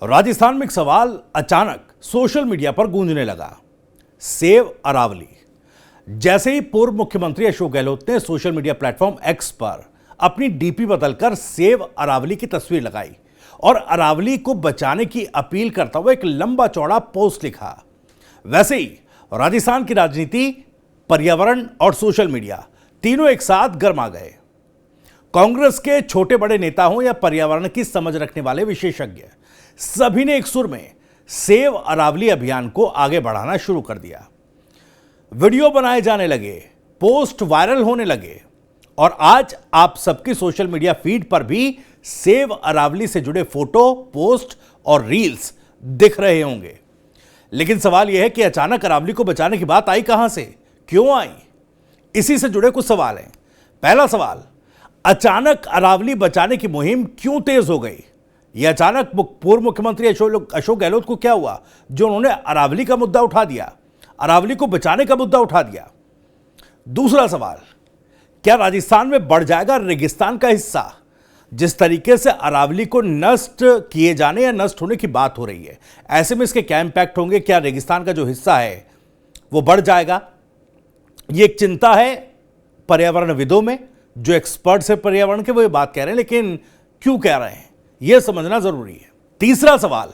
राजस्थान में एक सवाल अचानक सोशल मीडिया पर गूंजने लगा। सेव अरावली। जैसे ही पूर्व मुख्यमंत्री अशोक गहलोत ने सोशल मीडिया प्लेटफॉर्म एक्स पर अपनी डीपी बदलकर सेव अरावली की तस्वीर लगाई और अरावली को बचाने की अपील करता हुआ एक लंबा चौड़ा पोस्ट लिखा, वैसे ही राजस्थान की राजनीति, पर्यावरण और सोशल मीडिया तीनों एक साथ गर्मा गए। कांग्रेस के छोटे बड़े नेता हों या पर्यावरण की समझ रखने वाले विशेषज्ञ, सभी ने एक सुर में सेव अरावली अभियान को आगे बढ़ाना शुरू कर दिया। वीडियो बनाए जाने लगे, पोस्ट वायरल होने लगे और आज आप सबकी सोशल मीडिया फीड पर भी सेव अरावली से जुड़े फोटो, पोस्ट और रील्स दिख रहे होंगे। लेकिन सवाल यह है कि अचानक अरावली को बचाने की बात आई कहां से, क्यों आई? इसी से जुड़े कुछ सवाल हैं। पहला सवाल, अचानक अरावली बचाने की मुहिम क्यों तेज हो गई? यह अचानक पूर्व मुख्यमंत्री अशोक गहलोत को क्या हुआ जो उन्होंने अरावली का मुद्दा उठा दिया, अरावली को बचाने का मुद्दा उठा दिया? दूसरा सवाल, क्या राजस्थान में बढ़ जाएगा रेगिस्तान का हिस्सा? जिस तरीके से अरावली को नष्ट किए जाने या नष्ट होने की बात हो रही है, ऐसे में इसके क्या इंपैक्ट होंगे? क्या रेगिस्तान का जो हिस्सा है वो बढ़ जाएगा? ये एक चिंता है पर्यावरणविदों में, जो एक्सपर्ट्स है पर्यावरण के, वो ये बात कह रहे हैं, लेकिन क्यों कह रहे हैं यह समझना जरूरी है। तीसरा सवाल,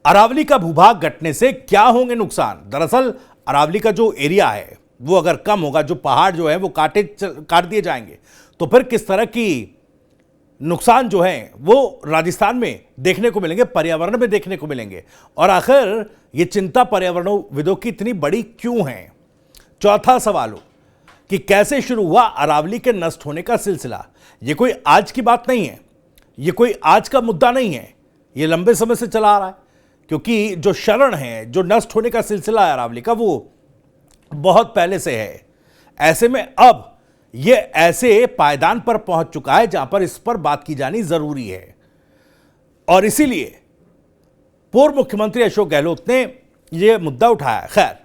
अरावली का भूभाग घटने से क्या होंगे नुकसान? दरअसल अरावली का जो एरिया है वो अगर कम होगा, जो पहाड़ जो है वो काट दिए जाएंगे, तो फिर किस तरह की नुकसान जो है वो राजस्थान में देखने को मिलेंगे, पर्यावरण में देखने को मिलेंगे, और आखिर ये चिंता पर्यावरणविदों की इतनी बड़ी क्यों है? चौथा सवाल कि कैसे शुरू हुआ अरावली के नष्ट होने का सिलसिला? ये कोई आज की बात नहीं है, ये कोई आज का मुद्दा नहीं है, ये लंबे समय से चला आ रहा है, क्योंकि जो शरण है, जो नष्ट होने का सिलसिला है अरावली का, वो बहुत पहले से है। ऐसे में अब ये ऐसे पायदान पर पहुंच चुका है जहां पर इस पर बात की जानी जरूरी है, और इसीलिए पूर्व मुख्यमंत्री अशोक गहलोत ने यह मुद्दा उठाया। खैर,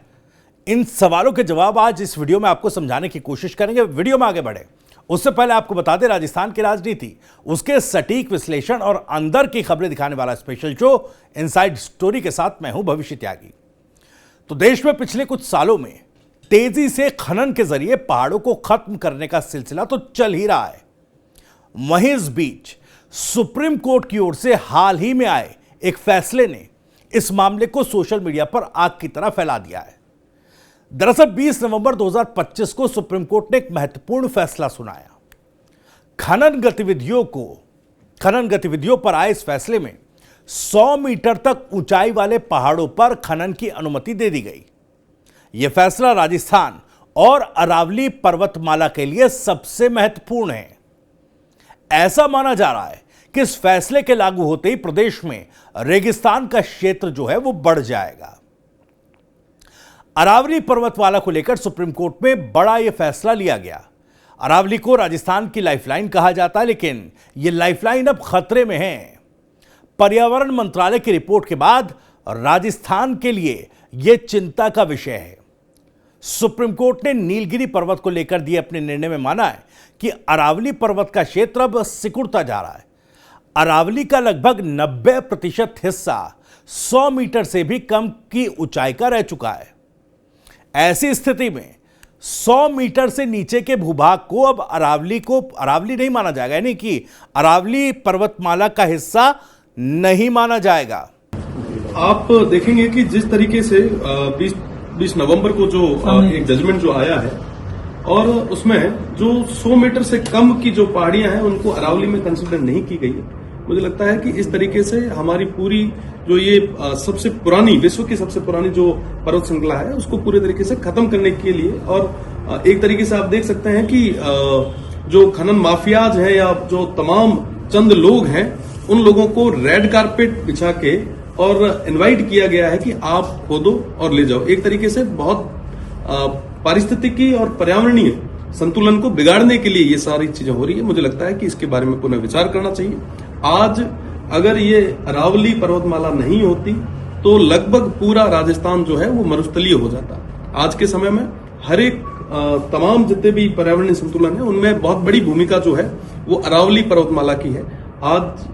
इन सवालों के जवाब आज इस वीडियो में आपको समझाने की कोशिश करेंगे। वीडियो में आगे बढ़े उससे पहले आपको बता दें, राजस्थान की राजनीति, उसके सटीक विश्लेषण और अंदर की खबरें दिखाने वाला स्पेशल शो इनसाइड स्टोरी के साथ मैं हूं भविष्य त्यागी। तो देश में पिछले कुछ सालों में तेजी से खनन के जरिए पहाड़ों को खत्म करने का सिलसिला तो चल ही रहा है। वहीं इस बीच सुप्रीम कोर्ट की ओर से हाल ही में आए एक फैसले ने इस मामले को सोशल मीडिया पर आग की तरह फैला दिया है। दरअसल 20 नवंबर 2025 को सुप्रीम कोर्ट ने एक महत्वपूर्ण फैसला सुनाया। खनन गतिविधियों पर आए इस फैसले में 100 मीटर तक ऊंचाई वाले पहाड़ों पर खनन की अनुमति दे दी गई। यह फैसला राजस्थान और अरावली पर्वतमाला के लिए सबसे महत्वपूर्ण है। ऐसा माना जा रहा है कि इस फैसले के लागू होते ही प्रदेश में रेगिस्तान का क्षेत्र जो है वो बढ़ जाएगा। अरावली पर्वतमाला को लेकर सुप्रीम कोर्ट में बड़ा यह फैसला लिया गया। अरावली को राजस्थान की लाइफलाइन कहा जाता है, लेकिन यह लाइफलाइन अब खतरे में है। पर्यावरण मंत्रालय की रिपोर्ट के बाद राजस्थान के लिए यह चिंता का विषय है। सुप्रीम कोर्ट ने नीलगिरी पर्वत को लेकर दिए अपने निर्णय में माना है कि अरावली पर्वत का क्षेत्र अब सिकुड़ता जा रहा है। अरावली का लगभग 90% हिस्सा 100 मीटर से भी कम की ऊंचाई का रह चुका है। ऐसी स्थिति में 100 मीटर से नीचे के भूभाग को अब अरावली नहीं माना जाएगा, यानी कि अरावली पर्वतमाला का हिस्सा नहीं माना जाएगा। आप देखेंगे कि जिस तरीके से 20 नवंबर को जो एक जजमेंट जो आया है, और उसमें जो 100 मीटर से कम की जो पहाड़ियां हैं उनको अरावली में कंसिडर नहीं की गई है। मुझे लगता है कि इस तरीके से हमारी पूरी जो ये सबसे पुरानी, विश्व की सबसे पुरानी जो पर्वत श्रृंखला है उसको पूरे तरीके से खत्म करने के लिए, और एक तरीके से आप देख सकते हैं कि जो खनन माफियाज हैं या जो तमाम चंद लोग हैं, उन लोगों को रेड कारपेट बिछा के और इनवाइट किया गया है कि आप खोदो और ले जाओ। एक तरीके से बहुत पारिस्थितिकी और पर्यावरणीय संतुलन को बिगाड़ने के लिए ये सारी चीजें हो रही है। मुझे लगता है कि इसके बारे में पुनः विचार करना चाहिए। आज अगर ये अरावली पर्वतमाला नहीं होती तो लगभग पूरा राजस्थान जो है वो मरुस्थलीय हो जाता। आज के समय में हर एक तमाम जितने भी पर्यावरणीय संतुलन है उनमें बहुत बड़ी भूमिका जो है वो अरावली पर्वतमाला की है। आज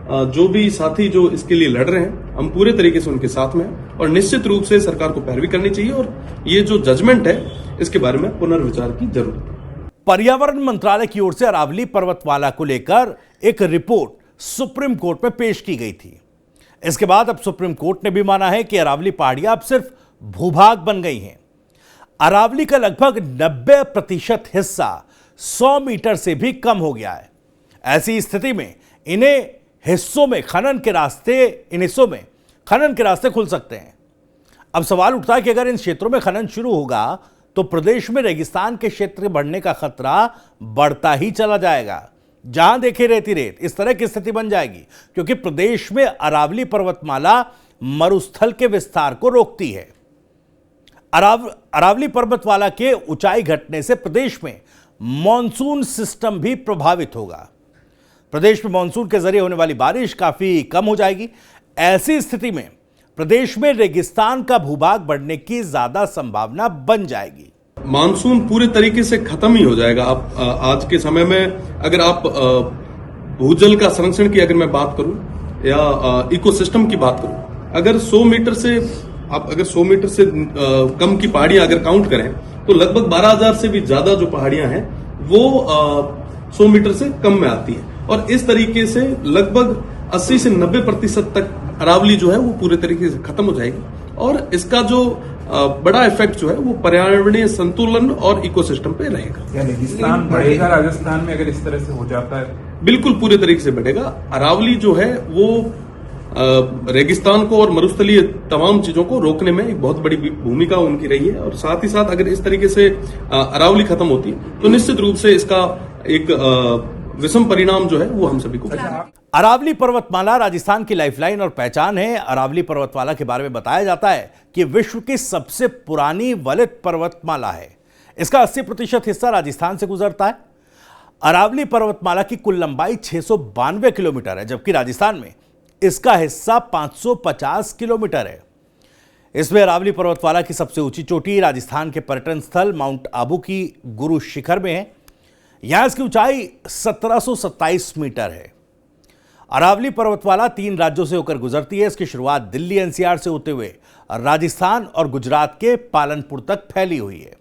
जो भी साथी जो इसके लिए लड़ रहे हैं, हम पूरे तरीके से उनके साथ में हैं और निश्चित रूप से सरकार को पैरवी करनी चाहिए और ये जो जजमेंट है इसके बारे में पुनर्विचार की जरूरत है। पर्यावरण मंत्रालय की ओर से अरावली पर्वतमाला को लेकर एक रिपोर्ट सुप्रीम कोर्ट में पेश की गई थी। इसके बाद अब सुप्रीम कोर्ट ने भी माना है कि अरावली पहाड़ियां अब सिर्फ भूभाग बन गई हैं। अरावली का लगभग 90% हिस्सा 100 मीटर से भी कम हो गया है। ऐसी स्थिति में इन हिस्सों में खनन के रास्ते खुल सकते हैं। अब सवाल उठता है कि अगर इन क्षेत्रों में खनन शुरू होगा तो प्रदेश में रेगिस्तान के क्षेत्र बढ़ने का खतरा बढ़ता ही चला जाएगा। जहां देखे रेती रेत, इस तरह की स्थिति बन जाएगी क्योंकि प्रदेश में अरावली पर्वतमाला मरुस्थल के विस्तार को रोकती है। अरावली पर्वतमाला के ऊंचाई घटने से प्रदेश में मॉनसून सिस्टम भी प्रभावित होगा। प्रदेश में मॉनसून के जरिए होने वाली बारिश काफी कम हो जाएगी। ऐसी स्थिति में प्रदेश में रेगिस्तान का भूभाग बढ़ने की ज्यादा संभावना बन जाएगी। मानसून पूरे तरीके से खत्म ही हो जाएगा। आप आज के समय में अगर आप भूजल का संरक्षण की अगर मैं बात करूं या इकोसिस्टम की बात करूं, अगर 100 मीटर से कम की पहाड़ियां अगर काउंट करें तो लगभग 12,000 से भी ज्यादा जो पहाड़ियां हैं वो 100 मीटर से कम में आती है और इस तरीके से लगभग 80 से 90% तक अरावली जो है वो पूरे तरीके से खत्म हो जाएगी और इसका जो बड़ा इफेक्ट जो है वो पर्यावरणीय संतुलन और इकोसिस्टम पे रहेगा। रेगिस्तान बढ़ेगा राजस्थान में अगर इस तरह से हो जाता है? बिल्कुल पूरे तरीके से बढ़ेगा। अरावली जो है वो रेगिस्तान को और मरुस्थलीय तमाम चीजों को रोकने में एक बहुत बड़ी भूमिका उनकी रही है और साथ ही साथ अगर इस तरीके से अरावली खत्म होती है तो निश्चित रूप से इसका एक विषम परिणाम जो है वो हम सभी को। अरावली पर्वतमाला राजस्थान की लाइफलाइन और पहचान है। अरावली पर्वतमाला के बारे में बताया जाता है कि विश्व की सबसे पुरानी वलित पर्वतमाला है। इसका 80% हिस्सा राजस्थान से गुजरता है। अरावली पर्वतमाला की कुल लंबाई 692 किलोमीटर है, जबकि राजस्थान में इसका हिस्सा 550 किलोमीटर है। इसमें अरावली पर्वतमाला की सबसे ऊंची चोटी राजस्थान के पर्यटन स्थल माउंट आबू की गुरु शिखर में है। यहां इसकी ऊंचाई 1727 मीटर है। अरावली पर्वतमाला 3 राज्यों से होकर गुजरती है। इसकी शुरुआत दिल्ली एनसीआर से होते हुए राजस्थान और गुजरात के पालनपुर तक फैली हुई है।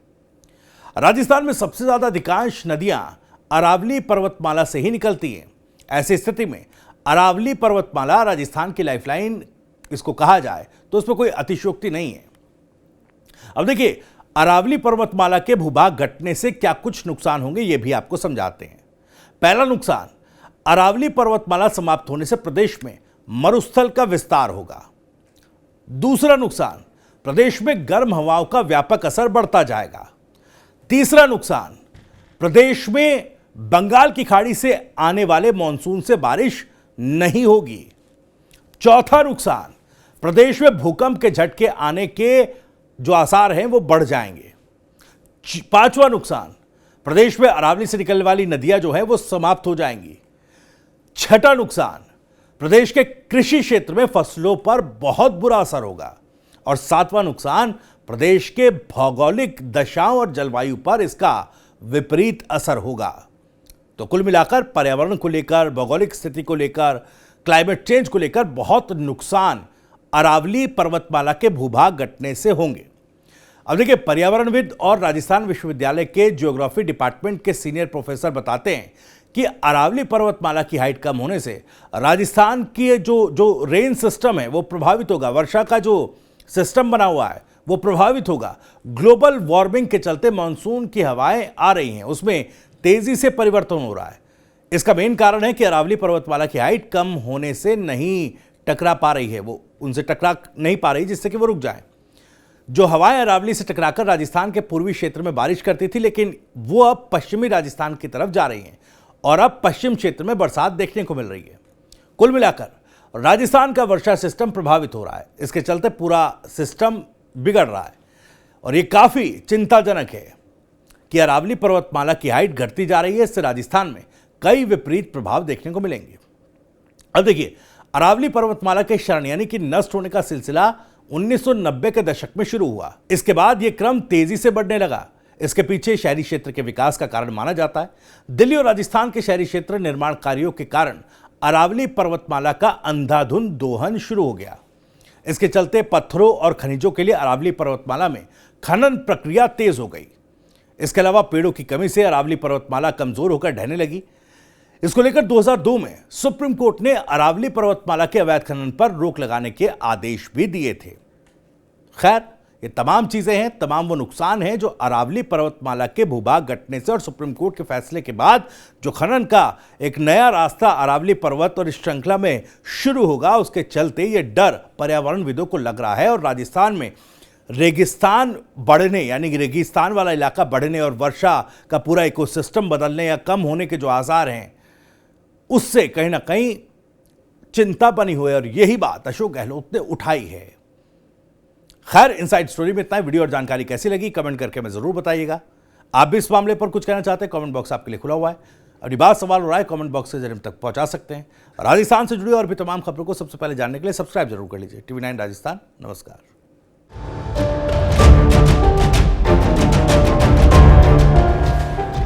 राजस्थान में सबसे ज्यादा अधिकांश नदियां अरावली पर्वतमाला से ही निकलती हैं। ऐसी स्थिति में अरावली पर्वतमाला राजस्थान की लाइफलाइन इसको कहा जाए तो उसमें कोई अतिशयोक्ति नहीं है। अब देखिए, अरावली पर्वतमाला के भूभाग घटने से क्या कुछ नुकसान होंगे ये भी आपको समझाते हैं। पहला नुकसान, अरावली पर्वतमाला समाप्त होने से प्रदेश में मरुस्थल का विस्तार होगा। दूसरा नुकसान, प्रदेश में गर्म हवाओं का व्यापक असर बढ़ता जाएगा। तीसरा नुकसान, प्रदेश में बंगाल की खाड़ी से आने वाले मॉनसून से बारिश नहीं होगी। चौथा नुकसान, प्रदेश में भूकंप के झटके आने के जो आसार हैं वो बढ़ जाएंगे। पांचवा नुकसान, प्रदेश में अरावली से निकलने वाली नदियां जो हैं वो समाप्त हो जाएंगी। छठा नुकसान, प्रदेश के कृषि क्षेत्र में फसलों पर बहुत बुरा असर होगा। और सातवां नुकसान, प्रदेश के भौगोलिक दशाओं और जलवायु पर इसका विपरीत असर होगा। तो कुल मिलाकर पर्यावरण को लेकर, भौगोलिक स्थिति को लेकर, क्लाइमेट चेंज को लेकर बहुत नुकसान अरावली पर्वतमाला के भूभाग घटने से होंगे। अब देखिए, पर्यावरणविद और राजस्थान विश्वविद्यालय के ज्योग्राफी डिपार्टमेंट के सीनियर प्रोफेसर बताते हैं कि अरावली पर्वतमाला की हाइट कम होने से राजस्थान की जो रेन सिस्टम है वो प्रभावित होगा। वर्षा का जो सिस्टम बना हुआ है वो प्रभावित होगा। ग्लोबल वार्मिंग के चलते मानसून की हवाएं आ रही हैं, उसमें तेजी से परिवर्तन हो रहा है। इसका मेन कारण है कि अरावली पर्वतमाला की हाइट कम होने से नहीं टकरा पा रही है, वो उनसे टकरा नहीं पा रही जिससे कि वो रुक जाए। जो हवाएं अरावली से टकराकर राजस्थान के पूर्वी क्षेत्र में बारिश करती थी, लेकिन वो अब पश्चिमी राजस्थान की तरफ जा रही हैं और अब पश्चिम क्षेत्र में बरसात देखने को मिल रही है। कुल मिलाकर राजस्थान का वर्षा सिस्टम प्रभावित हो रहा है। इसके चलते पूरा सिस्टम बिगड़ रहा है और ये काफी चिंताजनक है कि अरावली पर्वतमाला की हाइट घटती जा रही है। इससे राजस्थान में कई विपरीत प्रभाव देखने को मिलेंगे। अब देखिए, अरावली पर्वतमाला के क्षरण यानी कि नष्ट होने का सिलसिला 1990 के दशक में शुरू हुआ। इसके बाद यह क्रम तेजी से बढ़ने लगा। इसके पीछे शहरी क्षेत्र के विकास का कारण माना जाता है। दिल्ली और राजस्थान के शहरी क्षेत्र निर्माण कार्यों के कारण अरावली पर्वतमाला का अंधाधुंध दोहन शुरू हो गया। इसके चलते पत्थरों और खनिजों के लिए अरावली पर्वतमाला में खनन प्रक्रिया तेज हो गई। इसके अलावा पेड़ों की कमी से अरावली पर्वतमाला कमजोर होकर ढहने लगी। इसको लेकर 2002 में सुप्रीम कोर्ट ने अरावली पर्वतमाला के अवैध खनन पर रोक लगाने के आदेश भी दिए थे। खैर, ये तमाम चीजें हैं, तमाम वो नुकसान हैं जो अरावली पर्वतमाला के भूभाग घटने से और सुप्रीम कोर्ट के फैसले के बाद जो खनन का एक नया रास्ता अरावली पर्वत और इस श्रृंखला में शुरू होगा, उसके चलते ये डर पर्यावरणविदों को लग रहा है। और राजस्थान में रेगिस्तान बढ़ने, यानी कि रेगिस्तान वाला इलाका बढ़ने और वर्षा का पूरा इकोसिस्टम बदलने या कम होने के जो आसार हैं, उससे कहीं ना कहीं चिंता बनी हुई है। और यही बात अशोक गहलोत ने उठाई है। खैर, इनसाइड स्टोरी में इतना। वीडियो और जानकारी कैसी लगी कमेंट करके हमें जरूर बताइएगा। आप भी इस मामले पर कुछ कहना चाहते हैं, कमेंट बॉक्स आपके लिए खुला हुआ है। अपनी बात, सवाल और राय कमेंट बॉक्स के जरिए तक पहुंचा सकते हैं। राजस्थान से जुड़ी और भी तमाम खबरों को सबसे पहले जानने के लिए सब्सक्राइब जरूर कर लीजिए। TV9 राजस्थान। नमस्कार।